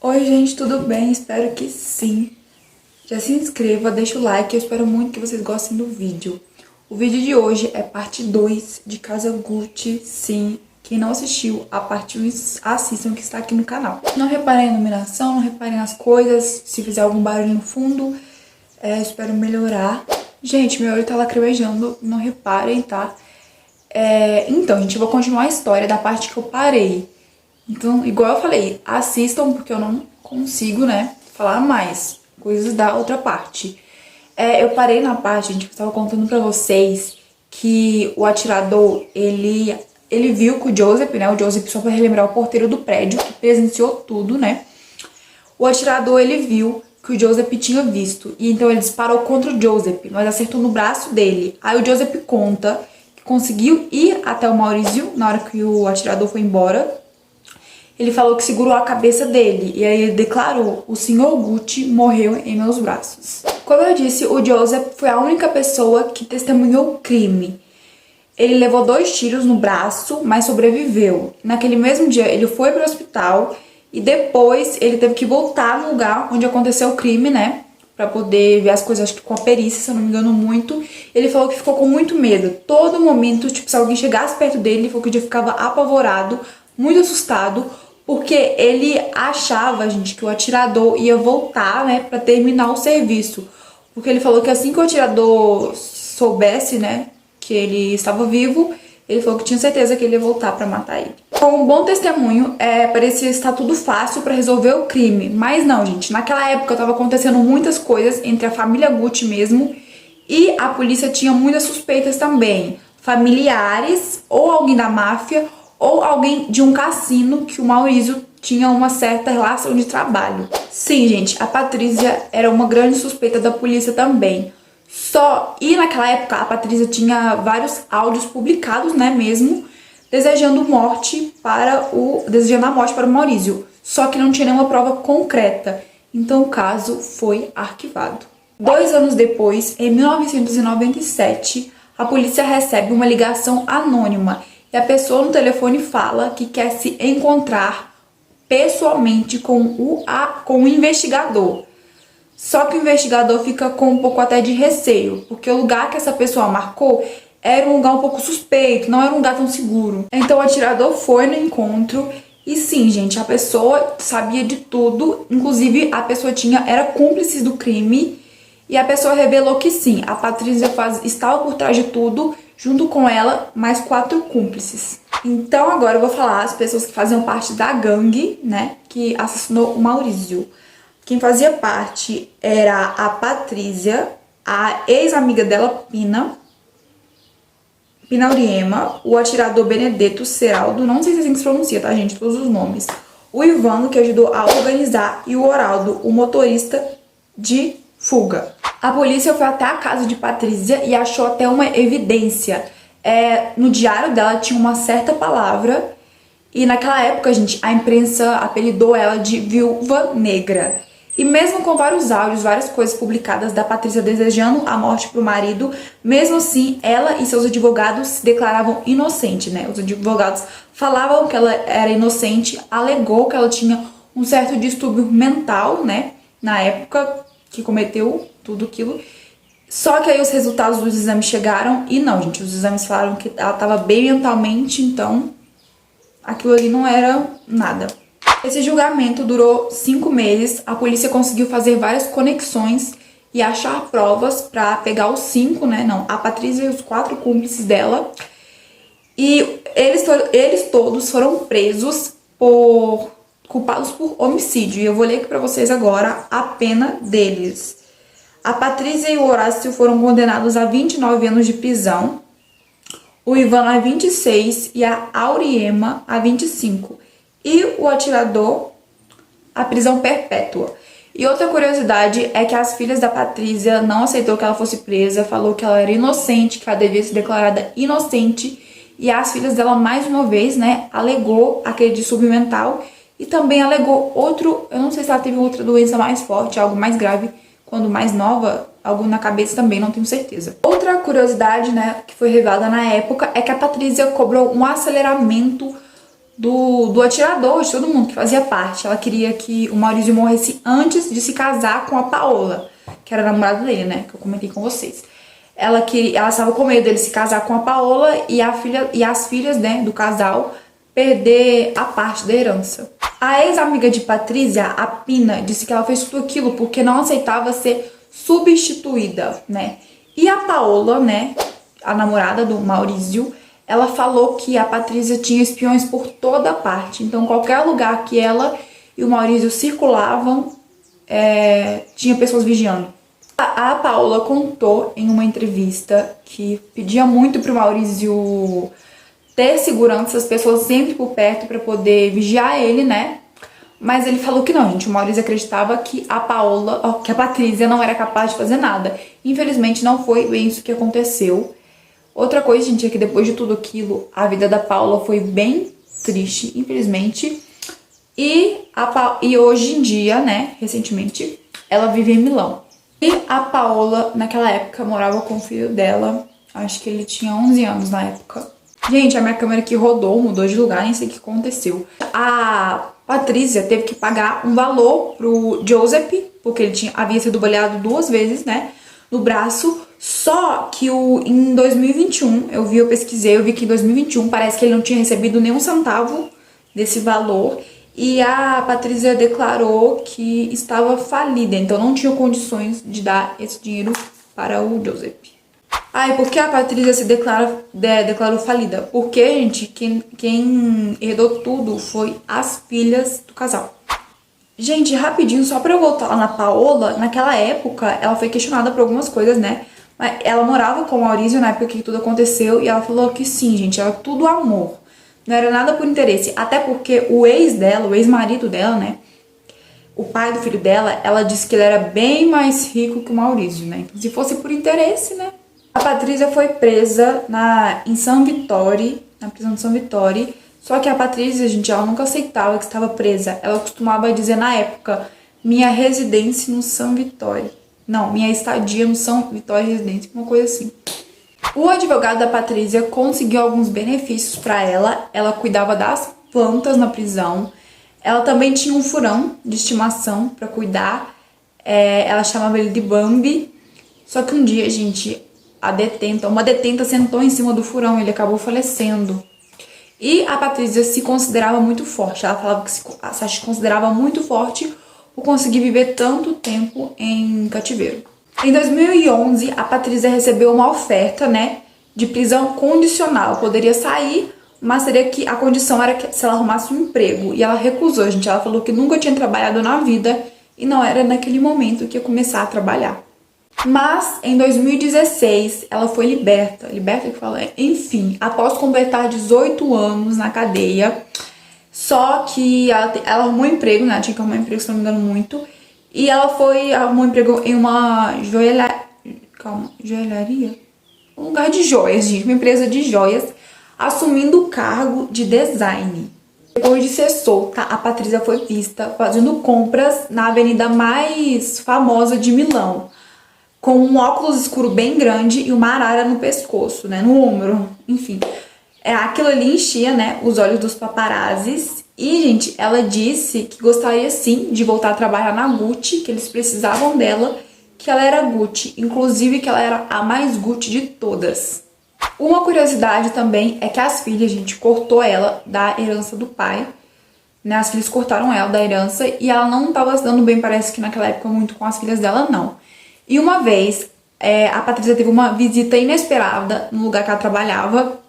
Oi gente, tudo bem? Espero que sim. Já se inscreva, deixa o like, eu espero muito que vocês gostem do vídeo. O vídeo de hoje é parte 2 de Casa Gucci, sim. Quem não assistiu a parte 1, assistam que está aqui no canal. Não reparem na iluminação, não reparem nas coisas, se fizer algum barulho no fundo, espero melhorar. Gente, meu olho tá lacrimejando, não reparem, tá? Então, gente, eu vou continuar a história da parte que eu parei. Então, igual eu falei, assistam porque eu não consigo, né, falar mais coisas da outra parte. Eu parei na parte, gente, que eu tava contando pra vocês que o atirador, ele viu que o Joseph, né, o Joseph, só pra relembrar, o porteiro do prédio, que presenciou tudo, né, o atirador, ele viu que o Joseph tinha visto, e então ele disparou contra o Joseph, mas acertou no braço dele. Aí o Joseph conta que conseguiu ir até o Maurício na hora que o atirador foi embora. Ele falou que segurou a cabeça dele e aí ele declarou: o senhor Gucci morreu em meus braços. Como eu disse, o Joseph foi a única pessoa que testemunhou o crime. Ele levou 2 tiros no braço, mas sobreviveu. Naquele mesmo dia ele foi para o hospital e depois ele teve que voltar no lugar onde aconteceu o crime, né? Pra poder ver as coisas, acho que com a perícia, se eu não me engano muito. Ele falou que ficou com muito medo. Todo momento, tipo, se alguém chegasse perto dele, ele falou que ele ficava apavorado, muito assustado, porque ele achava, gente, que o atirador ia voltar, né, pra terminar o serviço. Porque ele falou que assim que o atirador soubesse, né, que ele estava vivo, ele falou que tinha certeza que ele ia voltar pra matar ele. Com um bom testemunho, parecia estar tudo fácil pra resolver o crime. Mas não, gente, naquela época tava acontecendo muitas coisas entre a família Gucci mesmo e a polícia tinha muitas suspeitas também. Familiares, ou alguém da máfia, ou alguém de um cassino que o Maurício tinha uma certa relação de trabalho. Sim, gente, a Patrícia era uma grande suspeita da polícia também. E naquela época a Patrícia tinha vários áudios publicados, né, mesmo, desejando a morte para o Maurício. Só que não tinha nenhuma prova concreta. Então o caso foi arquivado. 2 anos depois, em 1997, a polícia recebe uma ligação anônima e a pessoa no telefone fala que quer se encontrar pessoalmente com o investigador. Só que o investigador fica com um pouco até de receio, porque o lugar que essa pessoa marcou era um lugar um pouco suspeito, não era um lugar tão seguro. Então o atirador foi no encontro e sim, gente, a pessoa sabia de tudo, inclusive a pessoa era cúmplice do crime e a pessoa revelou que sim, a Patrícia estava por trás de tudo, junto com ela, mais 4 cúmplices. Então agora eu vou falar as pessoas que faziam parte da gangue, né, que assassinou o Maurício. Quem fazia parte era a Patrícia, a ex-amiga dela, Pina Auriema, o atirador Benedetto Seraldo, não sei se é assim que se pronuncia, tá, gente, todos os nomes. O Ivano, que ajudou a organizar, e o Oraldo, o motorista de fuga. A polícia foi até a casa de Patrícia e achou até uma evidência. No diário dela tinha uma certa palavra e naquela época, gente, a imprensa apelidou ela de Viúva Negra. E mesmo com vários áudios, várias coisas publicadas da Patrícia desejando a morte pro marido, mesmo assim, ela e seus advogados se declaravam inocentes, né? Os advogados falavam que ela era inocente, alegou que ela tinha um certo distúrbio mental, né? Na época que cometeu tudo aquilo. Só que aí os resultados dos exames chegaram e não, gente, os exames falaram que ela estava bem mentalmente, então aquilo ali não era nada. Esse julgamento durou 5 meses, a polícia conseguiu fazer várias conexões e achar provas para pegar os 5, né, não, a Patrícia e os 4 cúmplices dela. E eles todos foram presos culpados por homicídio. E eu vou ler aqui para vocês agora a pena deles. A Patrícia e o Horácio foram condenados a 29 anos de prisão, o Ivan a 26 e a Auriema a 25. E o atirador, a prisão perpétua. E outra curiosidade é que as filhas da Patrícia não aceitou que ela fosse presa, falou que ela era inocente, que ela devia ser declarada inocente. E as filhas dela, mais uma vez, né, alegou aquele distúrbio mental e também alegou outro, eu não sei se ela teve outra doença mais forte, algo mais grave, quando mais nova, algo na cabeça também, não tenho certeza. Outra curiosidade, né, que foi revelada na época é que a Patrícia cobrou um aceleramento do atirador, de todo mundo que fazia parte. Ela queria que o Maurício morresse antes de se casar com a Paola, que era a namorada dele, né? Que eu comentei com vocês. Ela estava com medo dele se casar com a Paola e as filhas, né, do casal perder a parte da herança. A ex-amiga de Patrícia, a Pina, disse que ela fez tudo aquilo porque não aceitava ser substituída, né? E a Paola, né, a namorada do Maurício, ela falou que a Patrícia tinha espiões por toda parte. Então, qualquer lugar que ela e o Maurício circulavam, tinha pessoas vigiando. A Paola contou em uma entrevista que pedia muito pro Maurício ter segurança, as pessoas sempre por perto para poder vigiar ele, né? Mas ele falou que não, gente. O Maurício acreditava que a Patrícia não era capaz de fazer nada. Infelizmente, não foi bem isso que aconteceu. Outra coisa, gente, é que depois de tudo aquilo, a vida da Paula foi bem triste, infelizmente. E hoje em dia, né, recentemente, ela vive em Milão. E a Paola, naquela época, morava com o filho dela. Acho que ele tinha 11 anos na época. Gente, a minha câmera aqui rodou, mudou de lugar, nem sei o que aconteceu. A Patrícia teve que pagar um valor pro Joseph, porque ele havia sido baleado 2 vezes, né, no braço. Só que em 2021, eu pesquisei, eu vi que em 2021 parece que ele não tinha recebido nenhum centavo desse valor. E a Patrícia declarou que estava falida, então não tinha condições de dar esse dinheiro para o Joseph. E por que a Patrícia se declarou falida? Porque, gente, quem herdou tudo foi as filhas do casal. Gente, rapidinho, só pra eu voltar lá na Paola, naquela época ela foi questionada por algumas coisas, né? Mas ela morava com o Maurício na época que tudo aconteceu e ela falou que sim, gente, era tudo amor. Não era nada por interesse. Até porque o ex-marido dela, né? O pai do filho dela, ela disse que ele era bem mais rico que o Maurício, né? Então, se fosse por interesse, né? A Patrícia foi presa em San Vittore, na prisão de San Vittore. Só que a Patrícia, gente, ela nunca aceitava que estava presa. Ela costumava dizer na época, minha residência no San Vittore. Não, minha estadia no San Vittore Residência, uma coisa assim. O advogado da Patrícia conseguiu alguns benefícios para ela. Ela cuidava das plantas na prisão. Ela também tinha um furão de estimação para cuidar. Ela chamava ele de Bambi. Só que um dia, gente, uma detenta sentou em cima do furão e ele acabou falecendo. E a Patrícia se considerava muito forte. Ela falava que se considerava muito forte por conseguir viver tanto tempo em cativeiro. Em 2011, a Patrícia recebeu uma oferta, né, de prisão condicional. Ela poderia sair, mas a condição era que se ela arrumasse um emprego. E ela recusou, gente. Ela falou que nunca tinha trabalhado na vida e não era naquele momento que ia começar a trabalhar. Mas, em 2016, ela foi liberta. Liberta que fala, enfim, após completar 18 anos na cadeia. Só que ela arrumou um emprego, né? Ela tinha que arrumar um emprego, se não me engano, muito. E ela arrumou um emprego em uma joalharia? Um lugar de joias, gente. Uma empresa de joias, assumindo o cargo de design. Depois de ser solta, a Patrícia foi vista fazendo compras na avenida mais famosa de Milão, com um óculos escuro bem grande e uma arara no pescoço, né, no ombro, enfim. Aquilo ali enchia, né, os olhos dos paparazzis. E, gente, ela disse que gostaria sim de voltar a trabalhar na Gucci, que eles precisavam dela, que ela era Gucci, inclusive que ela era a mais Gucci de todas. Uma curiosidade também é que as filhas, gente, cortou ela da herança do pai, né, as filhas cortaram ela da herança e ela não estava se dando bem, parece que naquela época, muito com as filhas dela, não. E uma vez, a Patrícia teve uma visita inesperada no lugar que ela trabalhava.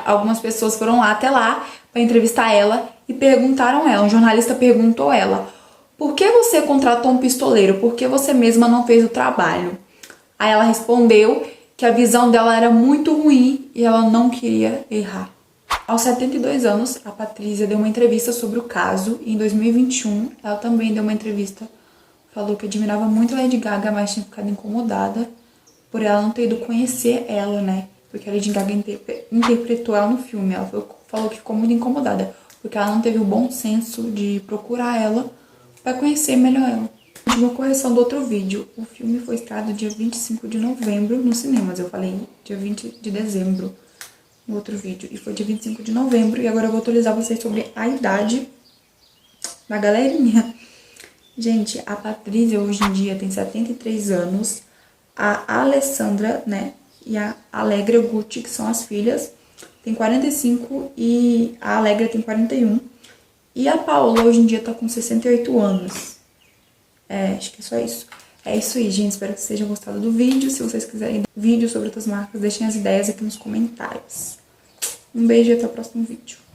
Algumas pessoas foram até lá para entrevistar ela e perguntaram ela, um jornalista perguntou ela, por que você contratou um pistoleiro? Por que você mesma não fez o trabalho? Aí ela respondeu que a visão dela era muito ruim e ela não queria errar. Aos 72 anos, a Patrícia deu uma entrevista sobre o caso e em 2021 ela também deu uma entrevista. Falou que admirava muito a Lady Gaga, mas tinha ficado incomodada por ela não ter ido conhecer ela, né? Porque a Lady Gaga interpretou ela no filme. Ela falou que ficou muito incomodada, porque ela não teve o bom senso de procurar ela para conhecer melhor ela. Uma correção do outro vídeo. O filme foi estreado dia 25 de novembro nos cinemas. Eu falei dia 20 de dezembro. no outro vídeo. E foi dia 25 de novembro. E agora eu vou atualizar vocês sobre a idade da galerinha. Gente, a Patrícia hoje em dia tem 73 anos. A Alessandra, né, e a Alegra Gucci, que são as filhas, tem 45 e a Alegra tem 41. E a Paola hoje em dia tá com 68 anos. Acho que é só isso. É isso aí, gente. Espero que vocês tenham gostado do vídeo. Se vocês quiserem vídeo sobre outras marcas, deixem as ideias aqui nos comentários. Um beijo e até o próximo vídeo.